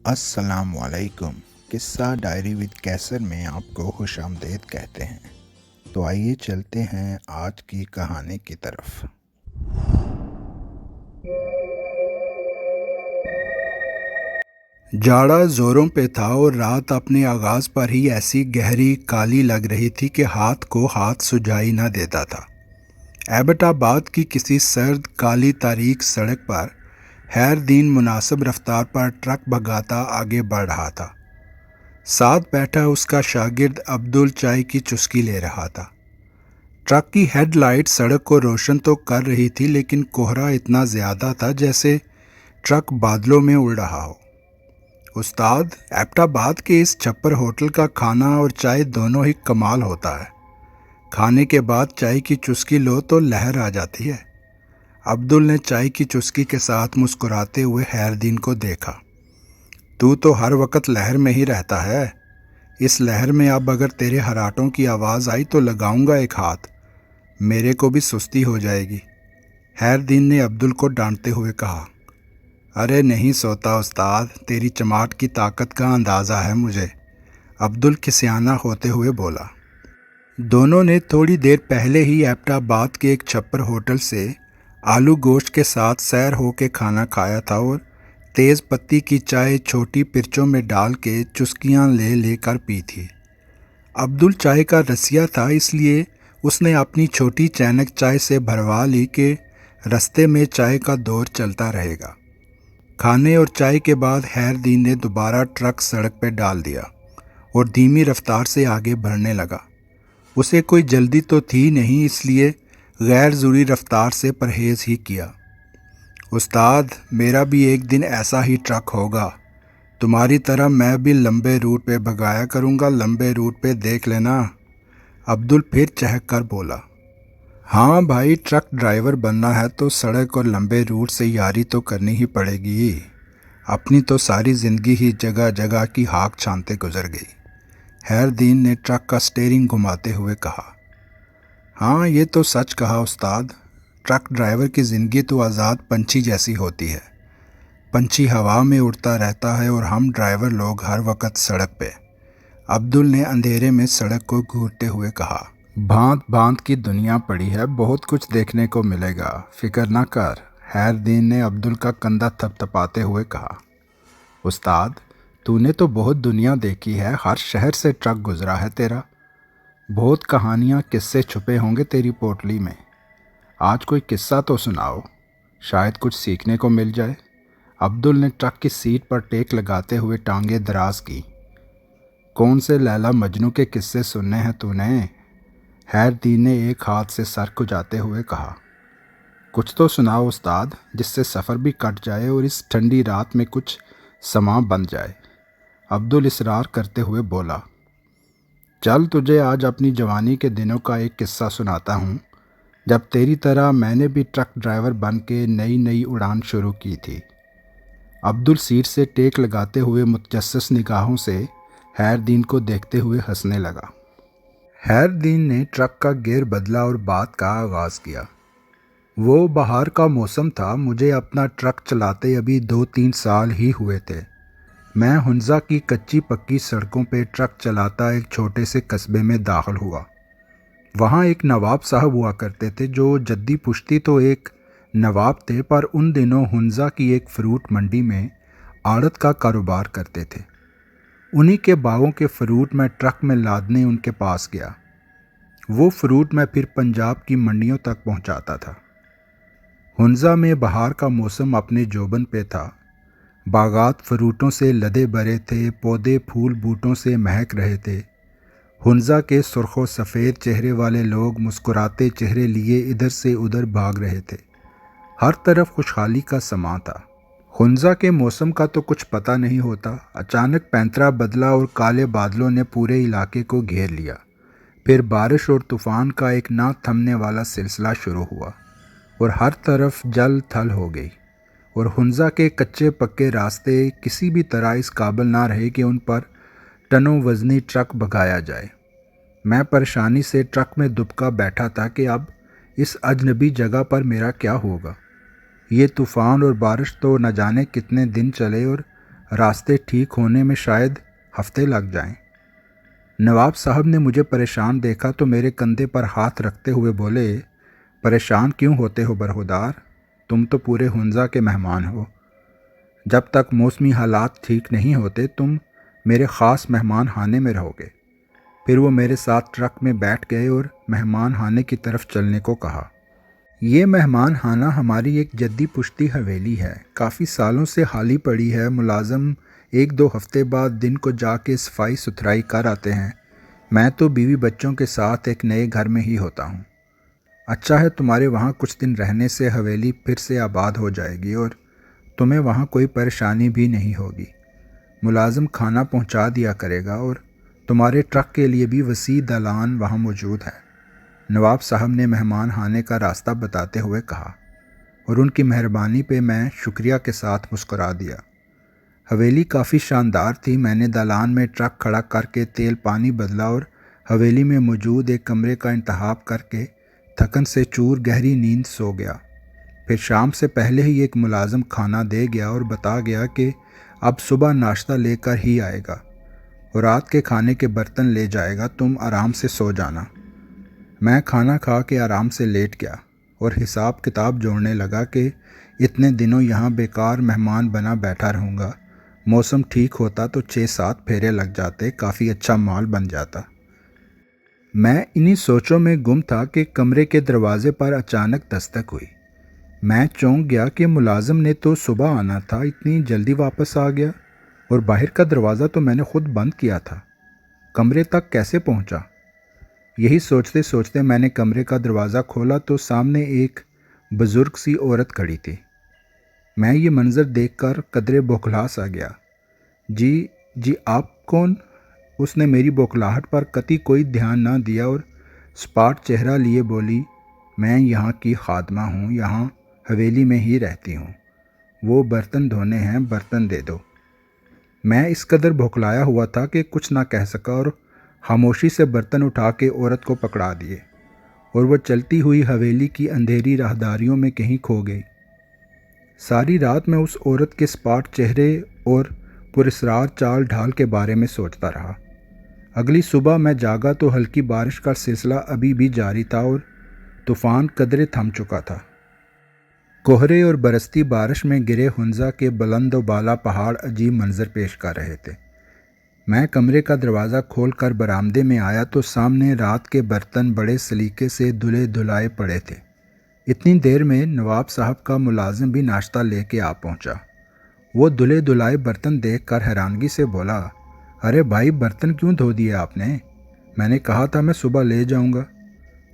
السلام علیکم۔ قصہ ڈائری ود کیسر میں آپ کو خوش آمدید کہتے ہیں۔ تو آئیے چلتے ہیں آج کی کہانی کی طرف۔ جاڑا زوروں پہ تھا اور رات اپنے آغاز پر ہی ایسی گہری کالی لگ رہی تھی کہ ہاتھ کو ہاتھ سجائی نہ دیتا تھا۔ ایبٹ آباد کی کسی سرد کالی تاریک سڑک پر خیر دین مناسب رفتار پر ٹرک بھگاتا آگے بڑھ رہا تھا۔ ساتھ بیٹھا اس کا شاگرد عبدل چائے کی چسکی لے رہا تھا۔ ٹرک کی ہیڈ لائٹ سڑک کو روشن تو کر رہی تھی، لیکن کوہرا اتنا زیادہ تھا جیسے ٹرک بادلوں میں اڑ رہا ہو۔ استاد، ایبٹ آباد کے اس چھپر ہوٹل کا کھانا اور چائے دونوں ہی کمال ہوتا ہے۔ کھانے کے بعد چائے کی چسکی لو تو لہر آ جاتی ہے۔ عبدل نے چائے کی چسکی کے ساتھ مسکراتے ہوئے خیر دین کو دیکھا۔ تو ہر وقت لہر میں ہی رہتا ہے۔ اس لہر میں اب اگر تیرے ہراٹوں کی آواز آئی تو لگاؤں گا ایک ہاتھ، میرے کو بھی سستی ہو جائے گی۔ خیر دین نے عبدل کو ڈانٹتے ہوئے کہا۔ ارے نہیں سوتا استاد، تیری چماٹ کی طاقت کا اندازہ ہے مجھے، عبدل کسیانہ ہوتے ہوئے بولا۔ دونوں نے تھوڑی دیر پہلے ہی ایبٹ آباد کے ایک چھپر ہوٹل سے آلو گوشت کے ساتھ سیر ہو کے کھانا کھایا تھا اور تیز پتی کی چائے چھوٹی پرچوں میں ڈال کے چسکیاں لے لے کر پی تھی۔ عبدل چائے کا رسیا تھا، اس لیے اس نے اپنی چھوٹی چینک چائے سے بھروا لی کہ رستے میں چائے کا دور چلتا رہے گا۔ کھانے اور چائے کے بعد خیر دین نے دوبارہ ٹرک سڑک پہ ڈال دیا اور دھیمی رفتار سے آگے بڑھنے لگا۔ اسے کوئی جلدی تو تھی نہیں، اس لیے غیر ضروری رفتار سے پرہیز ہی کیا۔ استاد، میرا بھی ایک دن ایسا ہی ٹرک ہوگا، تمہاری طرح میں بھی لمبے روٹ پہ بھگایا کروں گا، لمبے روٹ پہ دیکھ لینا، عبدل پھر چہک کر بولا۔ ہاں بھائی، ٹرک ڈرائیور بننا ہے تو سڑک اور لمبے روٹ سے یاری تو کرنی ہی پڑے گی۔ اپنی تو ساری زندگی ہی جگہ جگہ کی ہاک چھانتے گزر گئی، خیر دین نے ٹرک کا سٹیئرنگ گھماتے ہوئے کہا۔ ہاں یہ تو سچ کہا استاد، ٹرک ڈرائیور کی زندگی تو آزاد پنچھی جیسی ہوتی ہے۔ پنچھی ہوا میں اڑتا رہتا ہے اور ہم ڈرائیور لوگ ہر وقت سڑک پہ، عبدل نے اندھیرے میں سڑک کو گھورتے ہوئے کہا۔ بھانت بھانت کی دنیا پڑی ہے، بہت کچھ دیکھنے کو ملے گا، فکر نہ کر، خیر دین نے عبدل کا کندھا تھپ تھپاتے ہوئے کہا۔ استاد، تو نے تو بہت دنیا دیکھی ہے، ہر شہر سے ٹرک گزرا ہے تیرا، بہت کہانیاں قصے چھپے ہوں گے تیری پوٹلی میں، آج کوئی قصہ تو سناؤ، شاید کچھ سیکھنے کو مل جائے۔ عبدل نے ٹرک کی سیٹ پر ٹیک لگاتے ہوئے ٹانگیں دراز کی۔ کون سے لیلا مجنو کے قصے سننے ہیں تو نے؟ خیر دین نے ایک ہاتھ سے سر کھجاتے ہوئے کہا۔ کچھ تو سناؤ استاد، جس سے سفر بھی کٹ جائے اور اس ٹھنڈی رات میں کچھ سماں بن جائے، عبدل اصرار کرتے ہوئے بولا۔ چل تجھے آج اپنی جوانی کے دنوں کا ایک قصہ سناتا ہوں، جب تیری طرح میں نے بھی ٹرک ڈرائیور بن کے نئی نئی اڑان شروع کی تھی۔ عبدل سیٹ سے ٹیک لگاتے ہوئے متجسس نگاہوں سے خیر دین کو دیکھتے ہوئے ہنسنے لگا۔ خیر دین نے ٹرک کا گیئر بدلا اور بات کا آغاز کیا۔ وہ بہار کا موسم تھا، مجھے اپنا ٹرک چلاتے ابھی 2-3 سال ہی ہوئے تھے۔ میں ہنزا کی کچی پکی سڑکوں پہ ٹرک چلاتا ایک چھوٹے سے قصبے میں داخل ہوا۔ وہاں ایک نواب صاحب ہوا کرتے تھے، جو جدی پشتی تو ایک نواب تھے، پر ان دنوں ہنزا کی ایک فروٹ منڈی میں آڑت کا کاروبار کرتے تھے۔ انہی کے باغوں کے فروٹ میں ٹرک میں لادنے ان کے پاس گیا۔ وہ فروٹ میں پھر پنجاب کی منڈیوں تک پہنچاتا تھا۔ ہنزا میں بہار کا موسم اپنے جوبن پہ تھا، باغات فروٹوں سے لدے بھرے تھے، پودے پھول بوٹوں سے مہک رہے تھے۔ ہنزا کے سرخ و سفید چہرے والے لوگ مسکراتے چہرے لیے ادھر سے ادھر بھاگ رہے تھے، ہر طرف خوشحالی کا سماں تھا۔ ہنزا کے موسم کا تو کچھ پتہ نہیں ہوتا، اچانک پینترا بدلا اور کالے بادلوں نے پورے علاقے کو گھیر لیا۔ پھر بارش اور طوفان کا ایک نہ تھمنے والا سلسلہ شروع ہوا اور ہر طرف جل تھل ہو گئی، اور ہنزا کے کچے پکے راستے کسی بھی طرح اس قابل نہ رہے کہ ان پر ٹنوں وزنی ٹرک بھگایا جائے۔ میں پریشانی سے ٹرک میں دبکا بیٹھا تھا کہ اب اس اجنبی جگہ پر میرا کیا ہوگا۔ یہ طوفان اور بارش تو نہ جانے کتنے دن چلے اور راستے ٹھیک ہونے میں شاید ہفتے لگ جائیں۔ نواب صاحب نے مجھے پریشان دیکھا تو میرے کندھے پر ہاتھ رکھتے ہوئے بولے، پریشان کیوں ہوتے ہو برخودار؟ تم تو پورے ہنزا کے مہمان ہو۔ جب تک موسمی حالات ٹھیک نہیں ہوتے تم میرے خاص مہمان خانے میں رہو گے۔ پھر وہ میرے ساتھ ٹرک میں بیٹھ گئے اور مہمان خانے کی طرف چلنے کو کہا۔ یہ مہمان خانہ ہماری ایک جدی پشتی حویلی ہے، کافی سالوں سے خالی پڑی ہے۔ ملازم 1-2 ہفتے بعد دن کو جا کے صفائی ستھرائی کر آتے ہیں۔ میں تو بیوی بچوں کے ساتھ ایک نئے گھر میں ہی ہوتا ہوں۔ اچھا ہے تمہارے وہاں کچھ دن رہنے سے حویلی پھر سے آباد ہو جائے گی اور تمہیں وہاں کوئی پریشانی بھی نہیں ہوگی۔ ملازم کھانا پہنچا دیا کرے گا اور تمہارے ٹرک کے لیے بھی وسیع دالان وہاں موجود ہے، نواب صاحب نے مہمان خانے کا راستہ بتاتے ہوئے کہا، اور ان کی مہربانی پہ میں شکریہ کے ساتھ مسکرا دیا۔ حویلی کافی شاندار تھی۔ میں نے دالان میں ٹرک کھڑا کر کے تیل پانی بدلا اور حویلی میں موجود ایک کمرے کا انتخاب کر کے تھکن سے چور گہری نیند سو گیا۔ پھر شام سے پہلے ہی ایک ملازم کھانا دے گیا اور بتا گیا کہ اب صبح ناشتہ لے کر ہی آئے گا اور رات کے کھانے کے برتن لے جائے گا، تم آرام سے سو جانا۔ میں کھانا کھا کے آرام سے لیٹ گیا اور حساب کتاب جوڑنے لگا کہ اتنے دنوں یہاں بیکار مہمان بنا بیٹھا رہوں گا۔ موسم ٹھیک ہوتا تو 6-7 پھیرے لگ جاتے، کافی اچھا مال بن جاتا۔ میں انہی سوچوں میں گم تھا کہ کمرے کے دروازے پر اچانک دستک ہوئی۔ میں چونک گیا کہ ملازم نے تو صبح آنا تھا، اتنی جلدی واپس آ گیا، اور باہر کا دروازہ تو میں نے خود بند کیا تھا، کمرے تک کیسے پہنچا؟ یہی سوچتے سوچتے میں نے کمرے کا دروازہ کھولا تو سامنے ایک بزرگ سی عورت کھڑی تھی۔ میں یہ منظر دیکھ کر قدرے بوکھلا سا گیا۔ جی آپ کون؟ اس نے میری بوکھلاہٹ پر قطعی کوئی دھیان نہ دیا اور سپاٹ چہرہ لیے بولی، میں یہاں کی خادمہ ہوں، یہاں حویلی میں ہی رہتی ہوں۔ وہ برتن دھونے ہیں، برتن دے دو۔ میں اس قدر بھوکلایا ہوا تھا کہ کچھ نہ کہہ سکا اور خاموشی سے برتن اٹھا کے عورت کو پکڑا دیے، اور وہ چلتی ہوئی حویلی کی اندھیری راہداریوں میں کہیں کھو گئی۔ ساری رات میں اس عورت کے سپاٹ چہرے اور پراسرار چال ڈھال کے بارے میں سوچتا رہا۔ اگلی صبح میں جاگا تو ہلکی بارش کا سلسلہ ابھی بھی جاری تھا اور طوفان قدرے تھم چکا تھا۔ کوہرے اور برستی بارش میں گرے ہنزا کے بلند و بالا پہاڑ عجیب منظر پیش کر رہے تھے۔ میں کمرے کا دروازہ کھول کر برآمدے میں آیا تو سامنے رات کے برتن بڑے سلیقے سے دھلے دھلائے پڑے تھے۔ اتنی دیر میں نواب صاحب کا ملازم بھی ناشتہ لے کے آ پہنچا۔ وہ دھلے دھلائے برتن دیکھ کر حیرانگی سے بولا، ارے بھائی برتن کیوں دھو دیے آپ نے؟ میں نے کہا تھا میں صبح لے جاؤں گا۔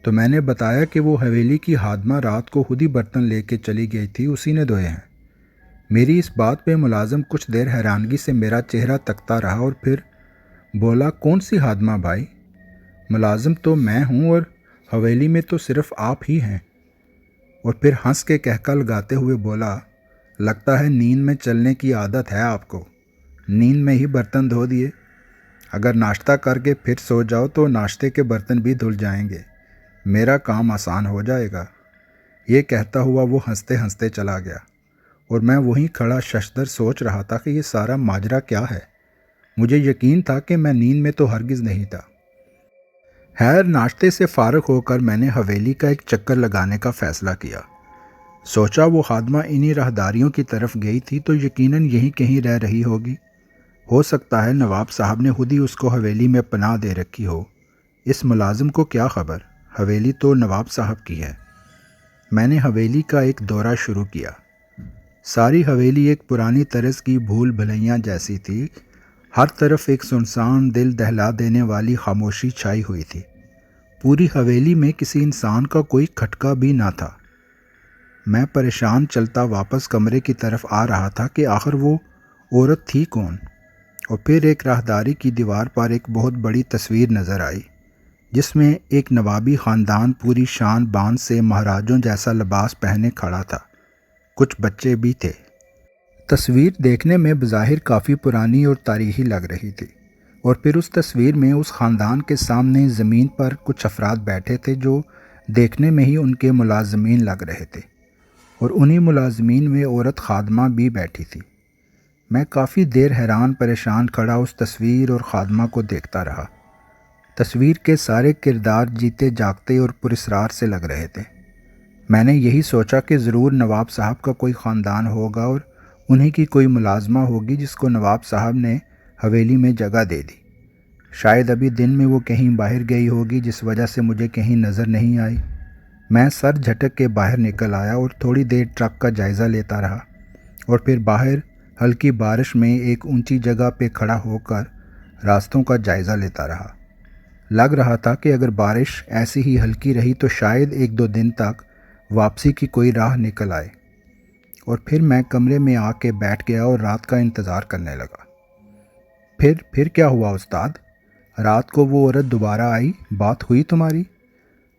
تو میں نے بتایا کہ وہ حویلی کی خادمہ رات کو خود ہی برتن لے کے چلی گئی تھی، اسی نے دھوئے ہیں۔ میری اس بات پہ ملازم کچھ دیر حیرانگی سے میرا چہرہ تکتا رہا اور پھر بولا، کون سی خادمہ بھائی؟ ملازم تو میں ہوں اور حویلی میں تو صرف آپ ہی ہیں۔ اور پھر ہنس کے کہکا لگاتے ہوئے بولا، لگتا ہے نیند میں چلنے کی عادت ہے آپ کو، نیند میں ہی برتن دھو دیے۔ اگر ناشتہ کر کے پھر سو جاؤ تو ناشتے کے برتن بھی دھل جائیں گے، میرا کام آسان ہو جائے گا۔ یہ کہتا ہوا وہ ہنستے ہنستے چلا گیا، اور میں وہیں کھڑا ششدر سوچ رہا تھا کہ یہ سارا ماجرا کیا ہے۔ مجھے یقین تھا کہ میں نیند میں تو ہرگز نہیں تھا۔ خیر، ناشتے سے فارغ ہو کر میں نے حویلی کا ایک چکر لگانے کا فیصلہ کیا۔ سوچا وہ خادمہ انہی راہداریوں کی طرف گئی تھی تو یقیناً یہیں کہیں رہ رہی ہوگی۔ ہو سکتا ہے نواب صاحب نے خود ہی اس کو حویلی میں پناہ دے رکھی ہو۔ اس ملازم کو کیا خبر، حویلی تو نواب صاحب کی ہے۔ میں نے حویلی کا ایک دورہ شروع کیا۔ ساری حویلی ایک پرانی طرز کی بھول بھلیاں جیسی تھی۔ ہر طرف ایک سنسان دل دہلا دینے والی خاموشی چھائی ہوئی تھی۔ پوری حویلی میں کسی انسان کا کوئی کھٹکا بھی نہ تھا۔ میں پریشان چلتا واپس کمرے کی طرف آ رہا تھا کہ آخر وہ عورت تھی کون؟ اور پھر ایک راہداری کی دیوار پر ایک بہت بڑی تصویر نظر آئی، جس میں ایک نوابی خاندان پوری شان بان سے مہاراجوں جیسا لباس پہنے کھڑا تھا، کچھ بچے بھی تھے۔ تصویر دیکھنے میں بظاہر کافی پرانی اور تاریخی لگ رہی تھی، اور پھر اس تصویر میں اس خاندان کے سامنے زمین پر کچھ افراد بیٹھے تھے جو دیکھنے میں ہی ان کے ملازمین لگ رہے تھے، اور انہی ملازمین میں عورت خادمہ بھی بیٹھی تھی۔ میں کافی دیر حیران پریشان کھڑا اس تصویر اور خادمہ کو دیکھتا رہا۔ تصویر کے سارے کردار جیتے جاگتے اور پراسرار سے لگ رہے تھے۔ میں نے یہی سوچا کہ ضرور نواب صاحب کا کوئی خاندان ہوگا اور انہی کی کوئی ملازمہ ہوگی جس کو نواب صاحب نے حویلی میں جگہ دے دی۔ شاید ابھی دن میں وہ کہیں باہر گئی ہوگی جس وجہ سے مجھے کہیں نظر نہیں آئی۔ میں سر جھٹک کے باہر نکل آیا اور تھوڑی دیر ٹرک کا جائزہ لیتا رہا اور پھر باہر ہلکی بارش میں ایک اونچی جگہ پہ کھڑا ہو کر راستوں کا جائزہ لیتا رہا۔ لگ رہا تھا کہ اگر بارش ایسی ہی ہلکی رہی تو شاید 1-2 دن تک واپسی کی کوئی راہ نکل آئے۔ اور پھر میں کمرے میں آ کے بیٹھ گیا اور رات کا انتظار کرنے لگا۔ پھر کیا ہوا استاد؟ رات کو وہ عورت دوبارہ آئی، بات ہوئی تمہاری؟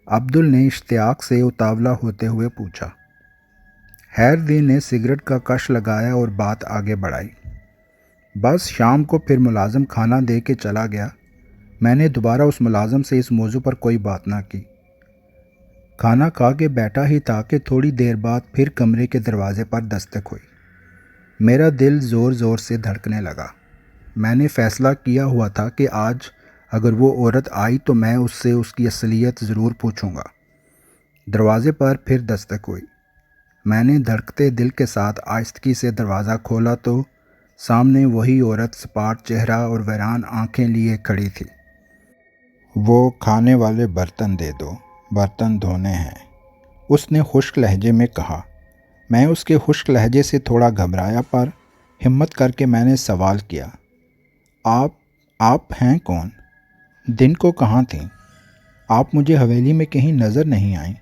عبدل نے اشتیاق سے اتاولا ہوتے ہوئے پوچھا۔ خیردین نے سگریٹ کا کش لگایا اور بات آگے بڑھائی۔ بس شام کو پھر ملازم کھانا دے کے چلا گیا۔ میں نے دوبارہ اس ملازم سے اس موضوع پر کوئی بات نہ کی۔ کھانا کھا کے بیٹھا ہی تھا کہ تھوڑی دیر بعد پھر کمرے کے دروازے پر دستک ہوئی۔ میرا دل زور زور سے دھڑکنے لگا۔ میں نے فیصلہ کیا ہوا تھا کہ آج اگر وہ عورت آئی تو میں اس سے اس کی اصلیت ضرور پوچھوں گا۔ دروازے پر پھر دستک ہوئی۔ میں نے دھڑکتے دل کے ساتھ آہستگی سے دروازہ کھولا تو سامنے وہی عورت سپاٹ چہرہ اور ویران آنکھیں لیے کھڑی تھی۔ وہ کھانے والے برتن دے دو، برتن دھونے ہیں، اس نے خشک لہجے میں کہا۔ میں اس کے خشک لہجے سے تھوڑا گھبرایا پر ہمت کر کے میں نے سوال کیا، آپ ہیں کون؟ دن کو کہاں تھیں؟ آپ مجھے حویلی میں کہیں نظر نہیں آئیں۔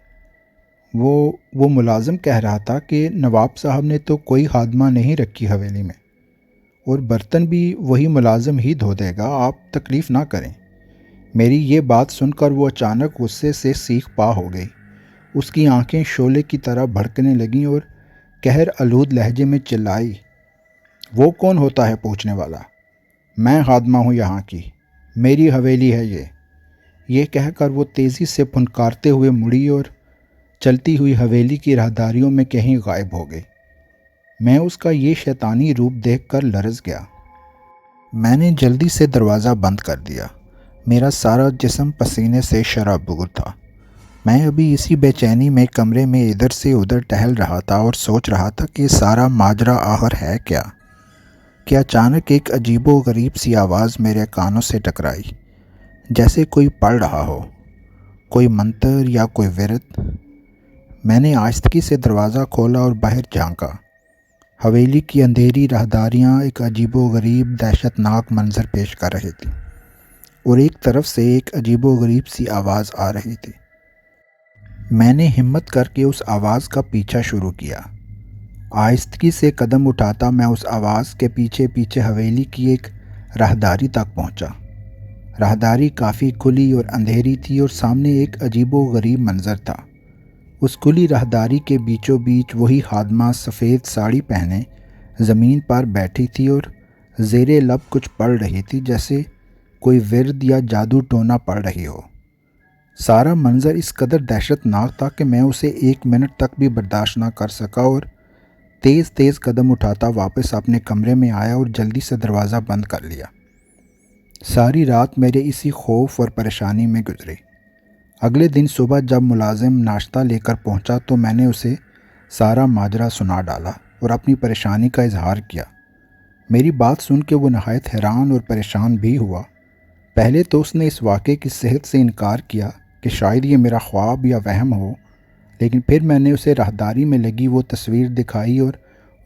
وہ ملازم کہہ رہا تھا کہ نواب صاحب نے تو کوئی خادمہ نہیں رکھی حویلی میں، اور برتن بھی وہی ملازم ہی دھو دے گا، آپ تکلیف نہ کریں۔ میری یہ بات سن کر وہ اچانک غصے سے سیخ پا ہو گئی۔ اس کی آنکھیں شعلے کی طرح بھڑکنے لگیں اور قہر آلود لہجے میں چلائی، وہ کون ہوتا ہے پوچھنے والا؟ میں خادمہ ہوں یہاں کی، میری حویلی ہے یہ کہہ کر وہ تیزی سے پھنکارتے ہوئے مڑی اور چلتی ہوئی حویلی کی راہداریوں میں کہیں غائب ہو گئی۔ میں اس کا یہ شیطانی روپ دیکھ کر لرز گیا۔ میں نے جلدی سے دروازہ بند کر دیا۔ میرا سارا جسم پسینے سے شرابور تھا۔ میں ابھی اسی بے چینی میں کمرے میں ادھر سے ادھر ٹہل رہا تھا اور سوچ رہا تھا کہ سارا ماجرا آخر ہے کیا کہ اچانک ایک عجیب و غریب سی آواز میرے کانوں سے ٹکرائی، جیسے کوئی پڑھ رہا ہو، کوئی منتر یا کوئی ورد۔ میں نے آہستگی سے دروازہ کھولا اور باہر جھانکا۔ حویلی کی اندھیری راہداریاں ایک عجیب و غریب دہشت ناک منظر پیش کر رہی تھی، اور ایک طرف سے ایک عجیب و غریب سی آواز آ رہی تھی۔ میں نے ہمت کر کے اس آواز کا پیچھا شروع کیا۔ آہستگی سے قدم اٹھاتا میں اس آواز کے پیچھے پیچھے حویلی کی ایک راہداری تک پہنچا۔ راہداری کافی کھلی اور اندھیری تھی اور سامنے ایک عجیب و غریب منظر تھا۔ اس کھلی راہداری کے بیچوں بیچ وہی خادمہ سفید ساڑی پہنے زمین پر بیٹھی تھی اور زیر لب کچھ پڑھ رہی تھی، جیسے کوئی ورد یا جادو ٹونا پڑھ رہی ہو۔ سارا منظر اس قدر دہشت ناک تھا کہ میں اسے 1 منٹ تک بھی برداشت نہ کر سکا اور تیز تیز قدم اٹھاتا واپس اپنے کمرے میں آیا اور جلدی سے دروازہ بند کر لیا۔ ساری رات میرے اسی خوف اور پریشانی میں گزری۔ اگلے دن صبح جب ملازم ناشتہ لے کر پہنچا تو میں نے اسے سارا ماجرا سنا ڈالا اور اپنی پریشانی کا اظہار کیا۔ میری بات سن کے وہ نہایت حیران اور پریشان بھی ہوا۔ پہلے تو اس نے اس واقعے کی صحت سے انکار کیا کہ شاید یہ میرا خواب یا وہم ہو، لیکن پھر میں نے اسے راہداری میں لگی وہ تصویر دکھائی اور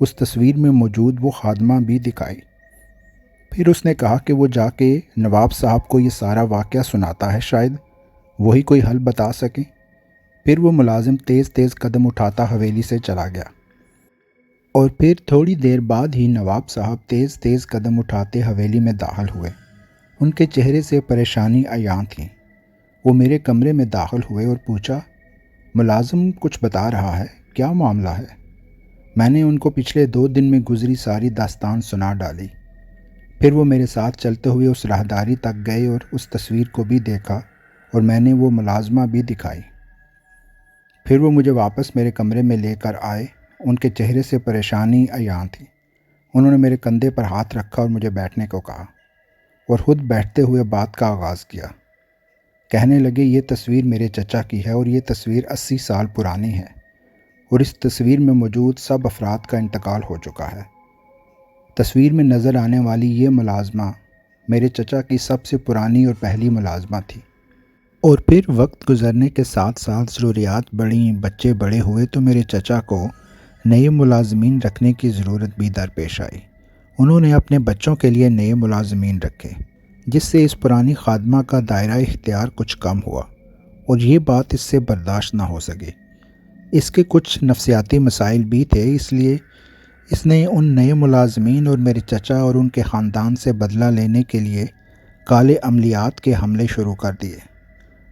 اس تصویر میں موجود وہ خادمہ بھی دکھائی۔ پھر اس نے کہا کہ وہ جا کے نواب صاحب کو یہ سارا واقعہ سناتا ہے، شاید وہی کوئی حل بتا سکیں۔ پھر وہ ملازم تیز تیز قدم اٹھاتا حویلی سے چلا گیا، اور پھر تھوڑی دیر بعد ہی نواب صاحب تیز تیز قدم اٹھاتے حویلی میں داخل ہوئے۔ ان کے چہرے سے پریشانی عیاں تھی۔ وہ میرے کمرے میں داخل ہوئے اور پوچھا، ملازم کچھ بتا رہا ہے، کیا معاملہ ہے؟ میں نے ان کو پچھلے 2 دن میں گزری ساری داستان سنا ڈالی۔ پھر وہ میرے ساتھ چلتے ہوئے اس راہداری تک گئے اور اس تصویر کو بھی دیکھا اور میں نے وہ ملازمہ بھی دکھائی۔ پھر وہ مجھے واپس میرے کمرے میں لے کر آئے۔ ان کے چہرے سے پریشانی عیاں تھی۔ انہوں نے میرے کندھے پر ہاتھ رکھا اور مجھے بیٹھنے کو کہا اور خود بیٹھتے ہوئے بات کا آغاز کیا۔ کہنے لگے، یہ تصویر میرے چچا کی ہے اور یہ تصویر 80 سال پرانی ہے اور اس تصویر میں موجود سب افراد کا انتقال ہو چکا ہے۔ تصویر میں نظر آنے والی یہ ملازمہ میرے چچا کی سب سے پرانی اور پہلی ملازمہ تھی، اور پھر وقت گزرنے کے ساتھ ساتھ ضروریات بڑھیں، بچے بڑے ہوئے تو میرے چچا کو نئے ملازمین رکھنے کی ضرورت بھی درپیش آئی۔ انہوں نے اپنے بچوں کے لیے نئے ملازمین رکھے، جس سے اس پرانی خادمہ کا دائرہ اختیار کچھ کم ہوا اور یہ بات اس سے برداشت نہ ہو سکی۔ اس کے کچھ نفسیاتی مسائل بھی تھے، اس لیے اس نے ان نئے ملازمین اور میرے چچا اور ان کے خاندان سے بدلہ لینے کے لیے کالے عملیات کے حملے شروع کر دیے،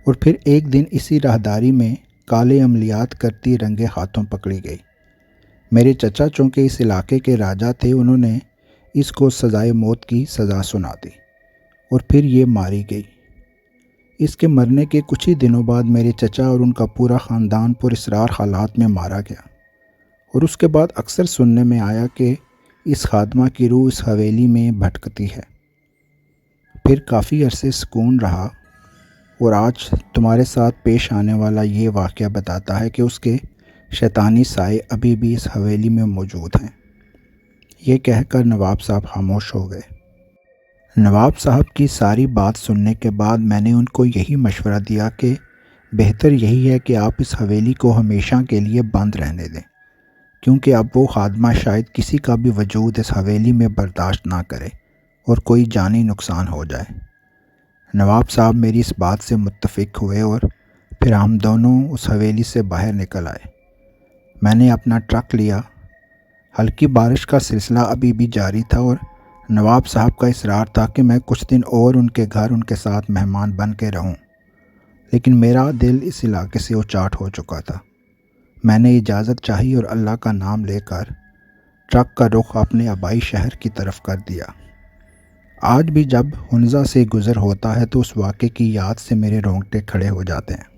اور پھر ایک دن اسی راہداری میں کالے عملیات کرتی رنگے ہاتھوں پکڑی گئی۔ میرے چچا چونکہ اس علاقے کے راجا تھے، انہوں نے اس کو سزائے موت کی سزا سنا دی اور پھر یہ ماری گئی۔ اس کے مرنے کے کچھ ہی دنوں بعد میرے چچا اور ان کا پورا خاندان پراسرار حالات میں مارا گیا، اور اس کے بعد اکثر سننے میں آیا کہ اس خادمہ کی روح اس حویلی میں بھٹکتی ہے۔ پھر کافی عرصے سکون رہا، اور آج تمہارے ساتھ پیش آنے والا یہ واقعہ بتاتا ہے کہ اس کے شیطانی سائے ابھی بھی اس حویلی میں موجود ہیں۔ یہ کہہ کر نواب صاحب خاموش ہو گئے۔ نواب صاحب کی ساری بات سننے کے بعد میں نے ان کو یہی مشورہ دیا کہ بہتر یہی ہے کہ آپ اس حویلی کو ہمیشہ کے لیے بند رہنے دیں، کیونکہ اب وہ خادمہ شاید کسی کا بھی وجود اس حویلی میں برداشت نہ کرے اور کوئی جانی نقصان ہو جائے۔ نواب صاحب میری اس بات سے متفق ہوئے اور پھر ہم دونوں اس حویلی سے باہر نکل آئے۔ میں نے اپنا ٹرک لیا۔ ہلکی بارش کا سلسلہ ابھی بھی جاری تھا اور نواب صاحب کا اصرار تھا کہ میں کچھ دن اور ان کے گھر ان کے ساتھ مہمان بن کے رہوں، لیکن میرا دل اس علاقے سے اچاٹ ہو چکا تھا۔ میں نے اجازت چاہی اور اللہ کا نام لے کر ٹرک کا رخ اپنے آبائی شہر کی طرف کر دیا۔ آج بھی جب ہنزہ سے گزر ہوتا ہے تو اس واقعے کی یاد سے میرے رونگٹے کھڑے ہو جاتے ہیں۔